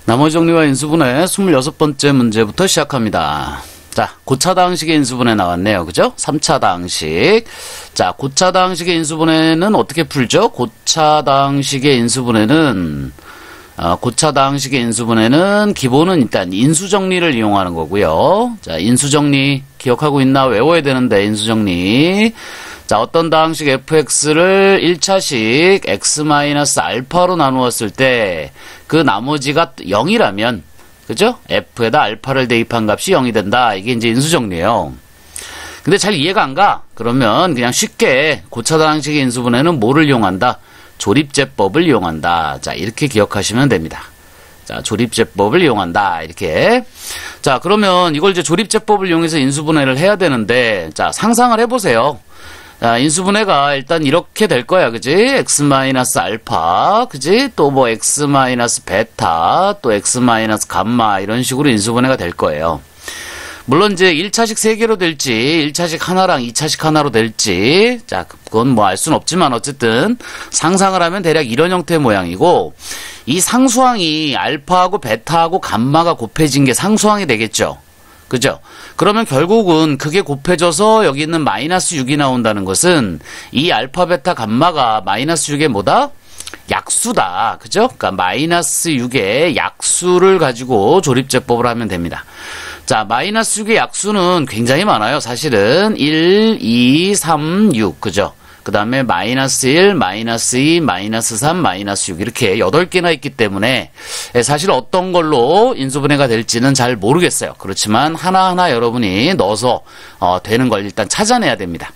나머지 정리와 인수분해 26번째 문제부터 시작합니다. 자, 고차다항식의 인수분해 나왔네요. 그죠? 3차다항식. 자, 고차다항식의 인수분해는 어떻게 풀죠? 고차다항식의 인수분해는 기본은 일단 인수정리를 이용하는 거고요. 자, 인수정리 기억하고 있나? 외워야 되는데, 인수정리. 자, 어떤 다항식 fx를 1차식 x-알파로 나누었을 때 그 나머지가 0이라면, 그죠? f에다 알파를 대입한 값이 0이 된다. 이게 이제 인수정리예요. 근데 잘 이해가 안 가? 그러면 그냥 쉽게 고차다항식의 인수분해는 뭐를 이용한다? 조립제법을 이용한다. 자, 이렇게 기억하시면 됩니다. 자, 조립제법을 이용한다. 이렇게. 자, 그러면 이걸 이제 조립제법을 이용해서 인수분해를 해야 되는데, 자, 상상을 해보세요. 자, 인수분해가 일단 이렇게 될 거야. 그지? x-알파. 그지? 또 뭐 x-베타. 또 x-감마. 이런 식으로 인수분해가 될 거예요. 물론 이제 1차식 3개로 될지 1차식 하나랑 2차식 하나로 될지 자 그건 뭐 알 수는 없지만 어쨌든 상상을 하면 대략 이런 형태의 모양이고 이 상수항이 알파하고 베타하고 감마가 곱해진 게 상수항이 되겠죠. 그죠? 그러면 결국은 그게 곱해져서 여기 있는 마이너스 6이 나온다는 것은 이 알파 베타 감마가 마이너스 6의 뭐다? 약수다. 그죠? 그러니까 마이너스 6의 약수를 가지고 조립제법을 하면 됩니다. 자, 마이너스 6의 약수는 굉장히 많아요. 사실은 1, 2, 3, 6. 그죠? 그 다음에 마이너스 1, 마이너스 2, 마이너스 3, 마이너스 6 이렇게 8개나 있기 때문에 사실 어떤 걸로 인수분해가 될지는 잘 모르겠어요. 그렇지만 하나하나 여러분이 넣어서 되는 걸 일단 찾아내야 됩니다.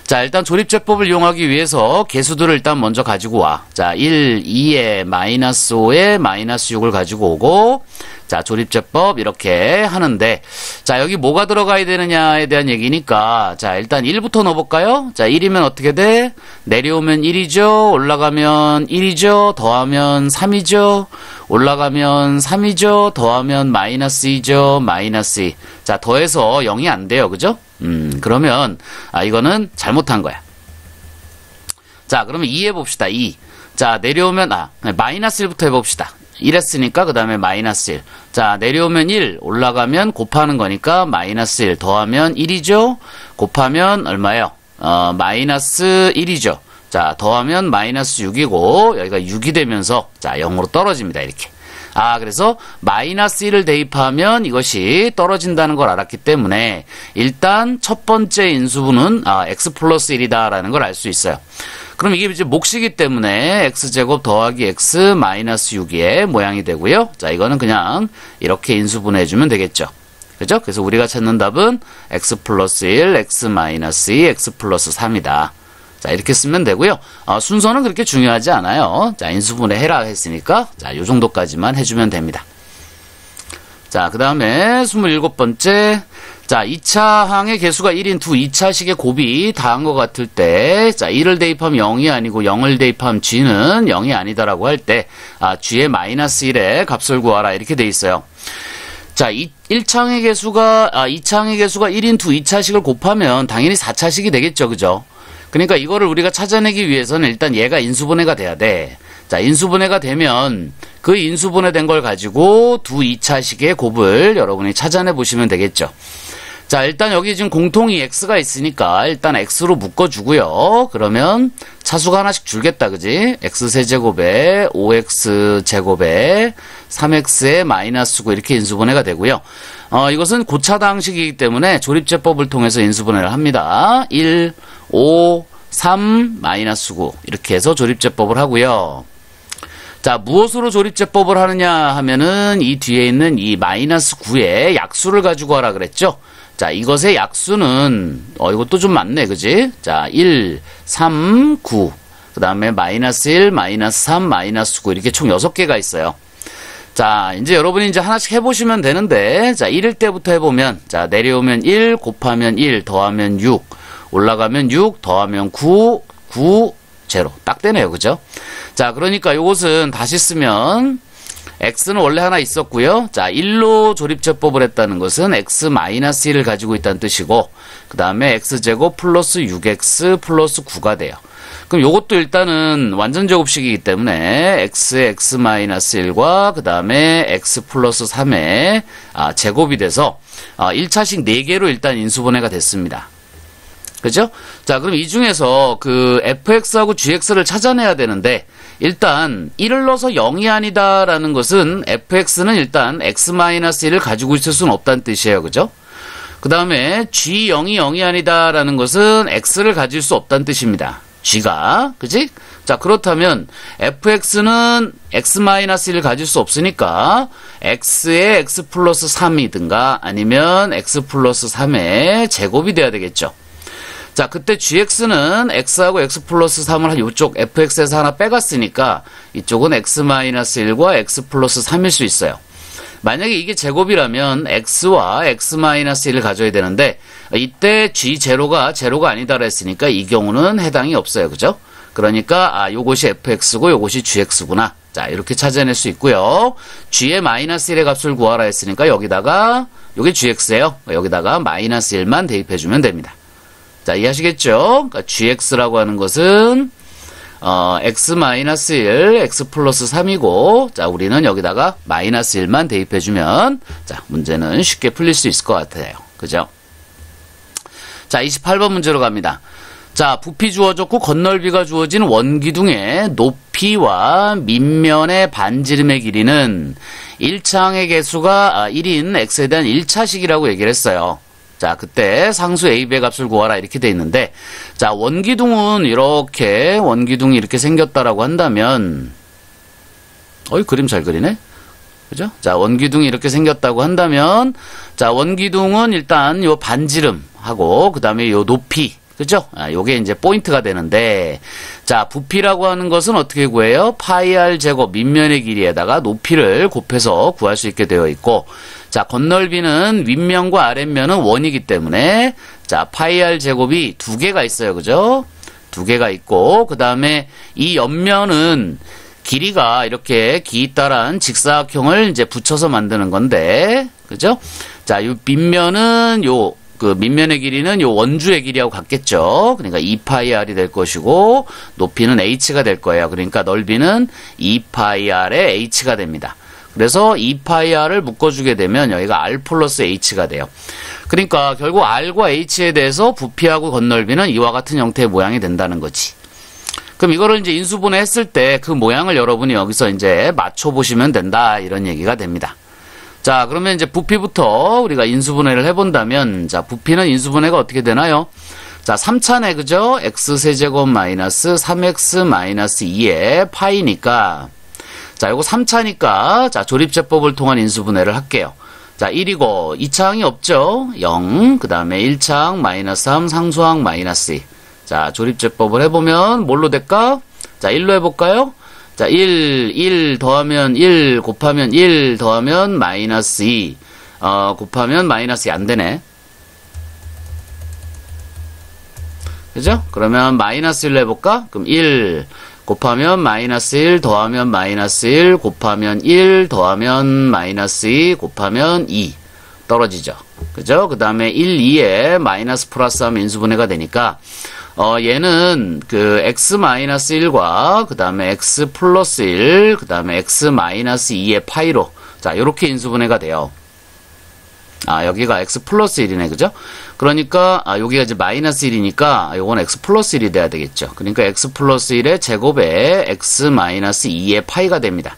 자, 일단 조립제법을 이용하기 위해서 개수들을 일단 먼저 가지고 와. 자, 1, 2에 마이너스 5에 마이너스 6을 가지고 오고 자, 조립제법 이렇게 하는데 자, 여기 뭐가 들어가야 되느냐에 대한 얘기니까 자, 일단 1부터 넣어볼까요? 자, 1이면 어떻게 돼? 내려오면 1이죠. 올라가면 1이죠. 더하면 3이죠. 올라가면 3이죠. 더하면 마이너스 2죠. 마이너스 2. 자, 더해서 0이 안 돼요. 그죠? 그러면 이거는 잘못한 거야. 자, 그러면 2 해봅시다. 2. 자, 내려오면 마이너스 1부터 해봅시다. 1 했으니까 그 다음에 마이너스 1. 자, 내려오면 1, 올라가면 곱하는 거니까 마이너스 1, 더하면 1이죠. 곱하면 얼마예요? 마이너스 1이죠. 자, 더하면 마이너스 6이고 여기가 6이 되면서 자, 0으로 떨어집니다. 이렇게. 그래서 마이너스 1을 대입하면 이것이 떨어진다는 걸 알았기 때문에 일단 첫 번째 인수분은 x 플러스 1이다 라는 걸 알 수 있어요. 그럼 이게 이제 몫이기 때문에 x제곱 더하기 x 마이너스 6의 모양이 되고요. 자, 이거는 그냥 이렇게 인수분해 주면 되겠죠. 그죠? 그래서 우리가 찾는 답은 x 플러스 1, x 마이너스 2, x 플러스 3이다. 자, 이렇게 쓰면 되고요. 순서는 그렇게 중요하지 않아요. 자, 인수분해 해라 했으니까 자, 요 정도까지만 해주면 됩니다. 자, 그 다음에 27번째. 자, 2차항의 개수가 1인 2차식의 곱이 다한 것 같을 때, 자, 1을 대입하면 0이 아니고 0을 대입하면 g는 0이 아니다라고 할 때, g의 마이너스 1의 값을 구하라. 이렇게 돼 있어요. 자, 2차항의 개수가 1인 2차식을 곱하면 당연히 4차식이 되겠죠. 그죠? 그러니까 이거를 우리가 찾아내기 위해서는 일단 얘가 인수분해가 돼야 돼. 자, 인수분해가 되면 그 인수분해된 걸 가지고 2차식의 곱을 여러분이 찾아내 보시면 되겠죠. 자, 일단 여기 지금 공통이 x가 있으니까 일단 x로 묶어주고요. 그러면 차수가 하나씩 줄겠다. 그지? x세제곱에 5x제곱에 3x에 마이너스 9 이렇게 인수분해가 되고요. 이것은 고차다항식이기 때문에 조립제법을 통해서 인수분해를 합니다. 1, 5, 3, 마이너스 9 이렇게 해서 조립제법을 하고요. 자, 무엇으로 조립제법을 하느냐 하면은 이 뒤에 있는 이 마이너스 9의 약수를 가지고 하라 그랬죠. 자, 이것의 약수는 이것도 좀 많네. 그지? 자, 1, 3, 9 그 다음에 마이너스 1, 마이너스 3, 마이너스 9 이렇게 총 6개가 있어요. 자, 이제 여러분이 이제 하나씩 해보시면 되는데 자, 1일 때부터 해보면 자, 내려오면 1, 곱하면 1, 더하면 6 올라가면 6, 더하면 9, 9, 제로. 딱 되네요. 그죠? 자, 그러니까 요것은 다시 쓰면 x는 원래 하나 있었고요. 자, 1로 조립제법을 했다는 것은 x-1을 가지고 있다는 뜻이고 그 다음에 x제곱 플러스 6x 플러스 9가 돼요. 그럼 요것도 일단은 완전 제곱식이기 때문에 x의 x-1과 그 다음에 x 플러스 3의 제곱이 돼서 1차식 4개로 일단 인수분해가 됐습니다. 그죠? 자, 그럼 이 중에서 그 fx하고 gx를 찾아내야 되는데, 일단 1을 넣어서 0이 아니다라는 것은 fx는 일단 x-1을 가지고 있을 수는 없다는 뜻이에요. 그죠? 그 다음에 g0이 0이 아니다라는 것은 x를 가질 수 없다는 뜻입니다. g가. 그지? 자, 그렇다면 fx는 x-1을 가질 수 없으니까 x의 x 플러스 3이든가 아니면 x 플러스 3의 제곱이 돼야 되겠죠. 자, 그때 gx는 x하고 x 플러스 3을 한 이쪽 fx에서 하나 빼갔으니까 이쪽은 x-1과 x 플러스 3일 수 있어요. 만약에 이게 제곱이라면 x와 x-1을 가져야 되는데 이때 g0가 제로가 아니다라 했으니까 이 경우는 해당이 없어요. 그죠? 그러니까 요것이 fx고 요것이 gx구나. 자, 이렇게 찾아낼 수 있고요. g의 마이너스 1의 값을 구하라 했으니까 여기다가 요게 gx예요. 여기다가 마이너스 1만 대입해 주면 됩니다. 자, 이해하시겠죠? 그러니까 gx라고 하는 것은 x-1, x 플러스 3이고, 자, 우리는 여기다가 마이너스 1만 대입해주면, 자, 문제는 쉽게 풀릴 수 있을 것 같아요. 그죠? 자, 28번 문제로 갑니다. 자, 부피 주어졌고, 건널비가 주어진 원기둥의 높이와 밑면의 반지름의 길이는 1창의 개수가 1인 x에 대한 1차식이라고 얘기를 했어요. 자, 그때 상수 AB의 값을 구하라 이렇게 돼 있는데, 자, 원기둥이 이렇게 생겼다라고 한다면, 그림 잘 그리네? 그죠? 자, 원기둥이 이렇게 생겼다고 한다면, 자, 원기둥은 일단 요 반지름하고, 그 다음에 요 높이, 그죠? 요게 이제 포인트가 되는데, 자, 부피라고 하는 것은 어떻게 구해요? 파이 r 제곱 밑면의 길이에다가 높이를 곱해서 구할 수 있게 되어 있고, 자, 건널비는 윗면과 아랫면은 원이기 때문에, 자, 파이 r 제곱이 2개가 있어요. 그죠? 2개가 있고, 그 다음에 이 옆면은 길이가 이렇게 기따란 직사각형을 이제 붙여서 만드는 건데, 그죠? 자, 요 밑면은 밑면의 길이는 요 원주의 길이하고 같겠죠. 그러니까 2파이r이 될 것이고, 높이는 h가 될 거예요. 그러니까 넓이는 2파이r의 h가 됩니다. 그래서 2파이r을 묶어주게 되면 여기가 r 플러스 h가 돼요. 그러니까 결국 r과 h에 대해서 부피하고 건널비는 이와 같은 형태의 모양이 된다는 거지. 그럼 이거를 이제 인수분해 했을 때 그 모양을 여러분이 여기서 이제 맞춰보시면 된다. 이런 얘기가 됩니다. 자, 그러면 이제 부피부터 우리가 인수분해를 해본다면, 자, 부피는 인수분해가 어떻게 되나요? 자, 3차네, 그죠? x세제곱 마이너스 3x 마이너스 2의 파이니까, 자, 요거 3차니까, 자, 조립제법을 통한 인수분해를 할게요. 자, 1이고, 2차항이 없죠? 0, 그 다음에 1차항 마이너스 3, 상수항 마이너스 2. 자, 조립제법을 해보면 뭘로 될까? 자, 1로 해볼까요? 자, 1 더하면 1 곱하면 1 더하면 마이너스 2 곱하면 마이너스 2 안 되네. 그죠? 그러면 마이너스 1로 해볼까? 그럼 1 곱하면 마이너스 1 더하면 마이너스 1 곱하면 1 더하면 마이너스 2 곱하면 2 떨어지죠. 그죠? 그 다음에 1, 2에 마이너스 플러스 하면 인수분해가 되니까 얘는 그 x-1과 그 다음에 x 플러스 1, 그 다음에 x-2의 파이로, 자, 요렇게 인수분해가 돼요. 여기가 x 플러스 1이네, 그죠? 그러니까, 여기가 이제 마이너스 1이니까, 요건 x 플러스 1이 돼야 되겠죠. 그러니까 x 플러스 1의 제곱에 x-2의 파이가 됩니다.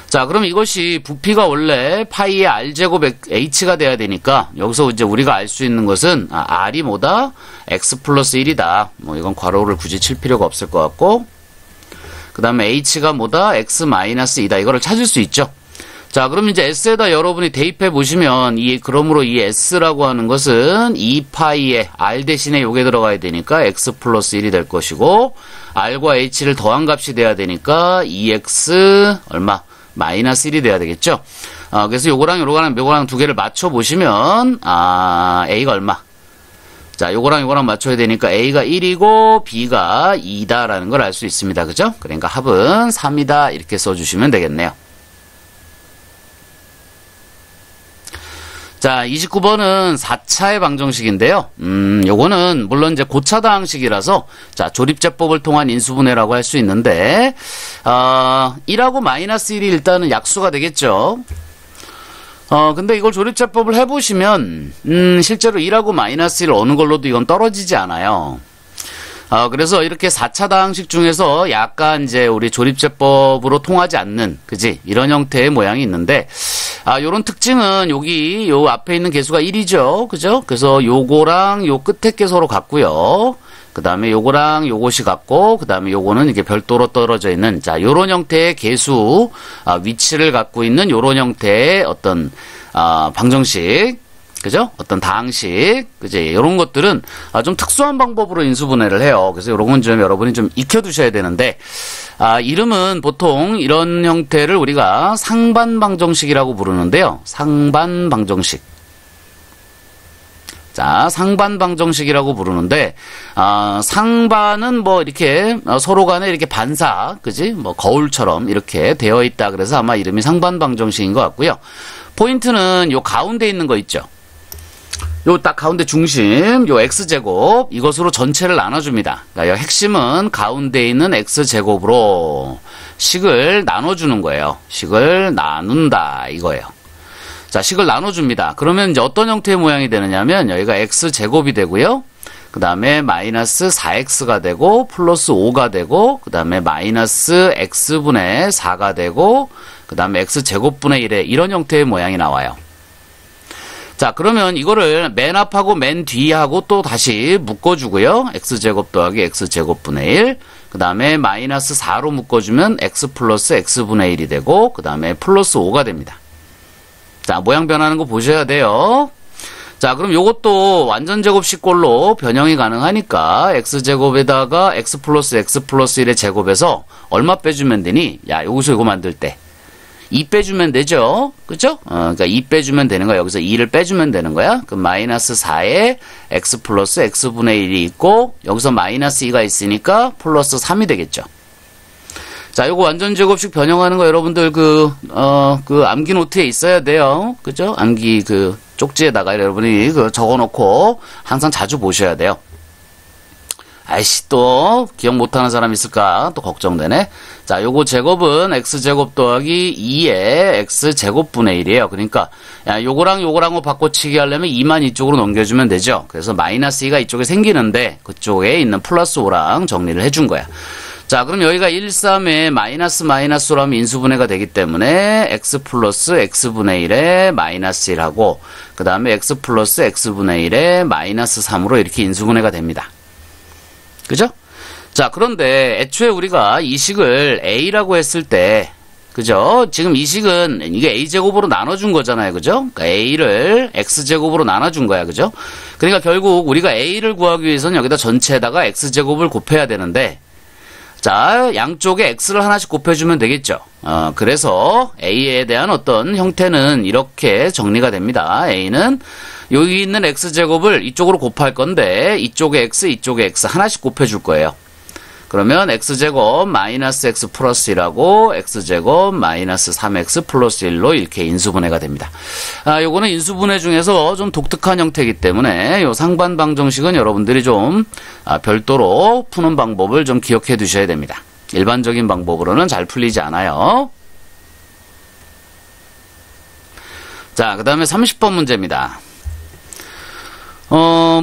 자, 그럼 이것이 부피가 원래 파이의 r제곱 h가 돼야 되니까, 여기서 이제 우리가 알 수 있는 것은, r이 뭐다? x 플러스 1이다. 뭐, 이건 괄호를 굳이 칠 필요가 없을 것 같고, 그 다음에 h가 뭐다? x 마이너스 2다. 이거를 찾을 수 있죠. 자, 그럼 이제 s에다 여러분이 대입해 보시면, 그러므로 이 s라고 하는 것은 2파이에 r 대신에 요게 들어가야 되니까 x 플러스 1이 될 것이고, r과 h를 더한 값이 돼야 되니까 2x 얼마? 마이너스 1이 돼야 되겠죠. 그래서 요거랑 두 개를 맞춰보시면, A가 얼마? 자, 요거랑 맞춰야 되니까 A가 1이고, B가 2다라는 걸 알 수 있습니다. 그죠? 그러니까 합은 3이다. 이렇게 써주시면 되겠네요. 자, 29번은 4차의 방정식인데요. 요거는 물론 이제 고차다항식이라서 자, 조립제법을 통한 인수분해라고 할 수 있는데 1하고 마이너스 1이 일단은 약수가 되겠죠. 근데 이걸 조립제법을 해보시면 실제로 1하고 마이너스 1 어느 걸로도 이건 떨어지지 않아요. 그래서 이렇게 4차 다항식 중에서 약간 이제 우리 조립제법으로 통하지 않는, 그지? 이런 형태의 모양이 있는데, 요런 특징은 여기, 요 앞에 있는 개수가 1이죠. 그죠? 그래서 요거랑 요 끝에 게 서로 같고요. 그 다음에 요거랑 요것이 같고, 그 다음에 요거는 이게 별도로 떨어져 있는, 자, 요런 형태의 개수, 위치를 갖고 있는 요런 형태의 어떤, 방정식. 그죠? 어떤 다항식, 그죠? 이런 것들은 좀 특수한 방법으로 인수분해를 해요. 그래서 이런 건 좀 여러분이 좀 익혀두셔야 되는데, 이름은 보통 이런 형태를 우리가 상반방정식이라고 부르는데요. 상반방정식. 자, 상반방정식이라고 부르는데, 상반은 뭐 이렇게 서로 간에 이렇게 반사, 그지? 뭐 거울처럼 이렇게 되어 있다. 그래서 아마 이름이 상반방정식인 것 같고요. 포인트는 요 가운데 있는 거 있죠? 요 딱 가운데 중심, 요 x제곱, 이것으로 전체를 나눠줍니다. 그러니까 핵심은 가운데 있는 x제곱으로 식을 나눠주는 거예요. 식을 나눈다, 이거예요. 자, 식을 나눠줍니다. 그러면 이제 어떤 형태의 모양이 되느냐면, 여기가 x제곱이 되고요. 그 다음에 마이너스 4x가 되고, 플러스 5가 되고, 그 다음에 마이너스 x분의 4가 되고, 그 다음에 x제곱분의 1에 이런 형태의 모양이 나와요. 자, 그러면 이거를 맨 앞하고 맨 뒤하고 또 다시 묶어주고요. x제곱 더하기 x제곱분의 1. 그 다음에 마이너스 4로 묶어주면 x 플러스 x분의 1이 되고, 그 다음에 플러스 5가 됩니다. 자, 모양 변하는 거 보셔야 돼요. 자, 그럼 요것도 완전제곱식꼴로 변형이 가능하니까 x제곱에다가 x 플러스 1의 제곱에서 얼마 빼주면 되니? 야, 여기서 이거 만들 때 2 빼주면 되죠? 그죠? 그러니까 2 빼주면 되는 거야. 여기서 2를 빼주면 되는 거야. 그럼 마이너스 4에 x 플러스 x분의 1이 있고, 여기서 마이너스 2가 있으니까 플러스 3이 되겠죠. 자, 요거 완전제곱식 변형하는 거 여러분들 그 암기 노트에 있어야 돼요. 그죠? 암기 그 쪽지에다가 여러분이 적어 놓고 항상 자주 보셔야 돼요. 아이씨, 또 기억 못하는 사람 있을까? 또 걱정되네. 자, 요거 제곱은 x제곱 더하기 2의 x제곱분의 1이에요. 그러니까 야, 요거랑 요거랑 바꿔치기 하려면 2만 이쪽으로 넘겨주면 되죠. 그래서 마이너스 2가 이쪽에 생기는데 그쪽에 있는 플러스 5랑 정리를 해준 거야. 자, 그럼 여기가 1, 3에 마이너스로 하면 인수분해가 되기 때문에 x 플러스 x분의 1에 마이너스 1하고, 그 다음에 x 플러스 x분의 1에 마이너스 3으로 이렇게 인수분해가 됩니다. 그죠? 자, 그런데 애초에 우리가 이 식을 a라고 했을 때, 그죠? 지금 이 식은 이게 a제곱으로 나눠준 거잖아요. 그죠? 그러니까 a를 x제곱으로 나눠준 거야. 그죠? 그러니까 결국 우리가 a를 구하기 위해서는 여기다 전체에다가 x제곱을 곱해야 되는데, 자, 양쪽에 x를 하나씩 곱해주면 되겠죠. 그래서 a에 대한 어떤 형태는 이렇게 정리가 됩니다. a는 여기 있는 x제곱을 이쪽으로 곱할 건데 이쪽에 x 하나씩 곱해줄 거예요. 그러면 x제곱 마이너스 x 플러스 1하고 x제곱 마이너스 3x 플러스 1로 이렇게 인수분해가 됩니다. 요거는 인수분해 중에서 좀 독특한 형태이기 때문에 요 상반방정식은 여러분들이 좀 별도로 푸는 방법을 좀 기억해 두셔야 됩니다. 일반적인 방법으로는 잘 풀리지 않아요. 자, 그 다음에 30번 문제입니다.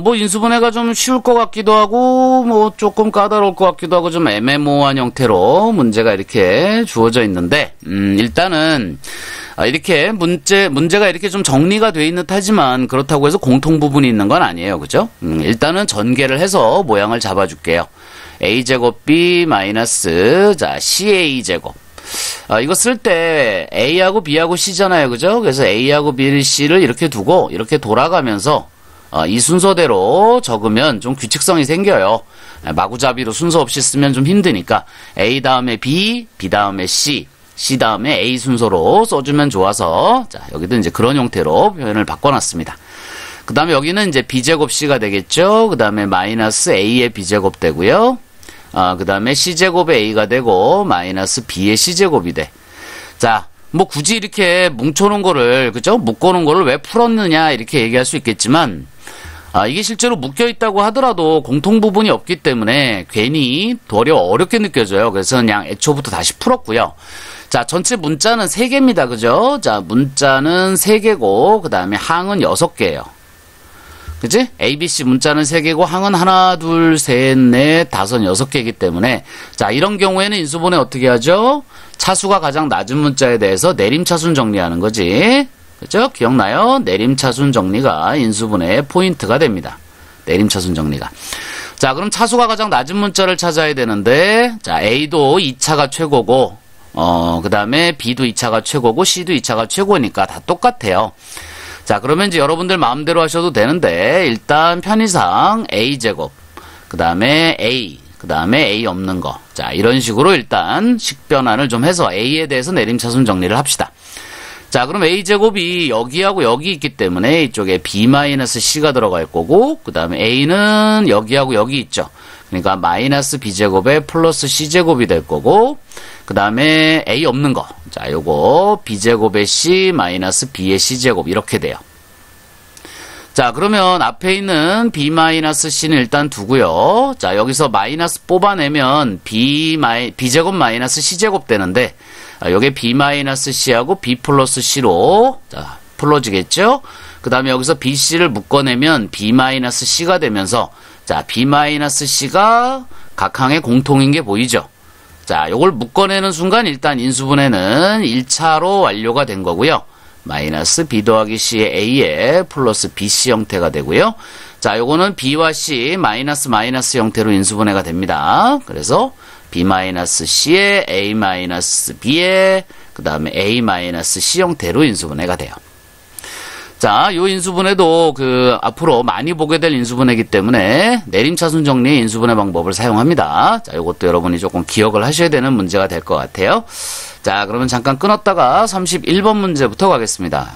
뭐 인수분해가 좀 쉬울 것 같기도 하고 뭐 조금 까다로울 것 같기도 하고 좀 애매모호한 형태로 문제가 이렇게 주어져 있는데 일단은 이렇게 문제가 이렇게 좀 정리가 돼 있는 듯하지만 그렇다고 해서 공통 부분이 있는 건 아니에요. 그죠? 일단은 전개를 해서 모양을 잡아줄게요. a제곱 b 마이너스 자 ca제곱 이거 쓸 때 a하고 b하고 c잖아요. 그죠? 그래서 a하고 b, c를 이렇게 두고 이렇게 돌아가면서 이 순서대로 적으면 좀 규칙성이 생겨요. 마구잡이로 순서 없이 쓰면 좀 힘드니까 A 다음에 B, B 다음에 C, C 다음에 A 순서로 써주면 좋아서 자 여기도 이제 그런 형태로 표현을 바꿔놨습니다. 그 다음에 여기는 이제 B제곱 C가 되겠죠. 그 다음에 마이너스 A의 B제곱 되고요. 그 다음에 C제곱의 A가 되고 마이너스 B의 C제곱이 돼. 자 뭐 굳이 이렇게 뭉쳐놓은 거를, 그죠? 묶어놓은 거를 왜 풀었느냐, 이렇게 얘기할 수 있겠지만, 이게 실제로 묶여있다고 하더라도 공통 부분이 없기 때문에 괜히 도리어 어렵게 느껴져요. 그래서 그냥 애초부터 다시 풀었고요. 자, 전체 문자는 3개입니다. 그죠? 자, 문자는 3개고, 그 다음에 항은 6개예요. 그치? ABC 문자는 3개고, 항은 하나, 둘, 셋, 넷, 다섯, 6개이기 때문에, 자, 이런 경우에는 인수분해 어떻게 하죠? 차수가 가장 낮은 문자에 대해서 내림차순 정리하는 거지. 그죠? 기억나요? 내림차순 정리가 인수분해의 포인트가 됩니다. 내림차순 정리가. 자, 그럼 차수가 가장 낮은 문자를 찾아야 되는데, 자, A도 2차가 최고고, 그 다음에 B도 2차가 최고고, C도 2차가 최고니까 다 똑같아요. 자, 그러면 이제 여러분들 마음대로 하셔도 되는데, 일단 편의상 A제곱, 그 다음에 A, 그 다음에 A 없는 거. 자, 이런 식으로 일단 식변환을 좀 해서 A에 대해서 내림차순 정리를 합시다. 자, 그럼 A제곱이 여기하고 여기 있기 때문에 이쪽에 B-C가 들어갈 거고, 그 다음에 A는 여기하고 여기 있죠. 그러니까 마이너스 B제곱에 플러스 C제곱이 될 거고, 그 다음에 A 없는 거. 자, 요거 B제곱에 C 마이너스 B의 C제곱 이렇게 돼요. 자, 그러면 앞에 있는 B-C는 일단 두고요. 자, 여기서 마이너스 뽑아내면 B제곱 마이너스 C제곱 되는데, 요게 B-C하고 B 플러스 C로, 자, 풀어지겠죠? 그 다음에 여기서 BC를 묶어내면 B-C가 되면서, 자, B-C가 각 항의 공통인 게 보이죠? 자, 요걸 묶어내는 순간 일단 인수분해는 1차로 완료가 된 거고요. 마이너스 B 더하기 C의 A에 플러스 BC 형태가 되고요. 자, 요거는 B와 C 마이너스 형태로 인수분해가 됩니다. 그래서 B-C에 A-B에 그 다음에 A-C 형태로 인수분해가 돼요. 자, 요 인수분해도 앞으로 많이 보게 될 인수분해이기 때문에 내림차순 정리의 인수분해 방법을 사용합니다. 자, 요것도 여러분이 조금 기억을 하셔야 되는 문제가 될 것 같아요. 자, 그러면 잠깐 끊었다가 31번 문제부터 가겠습니다.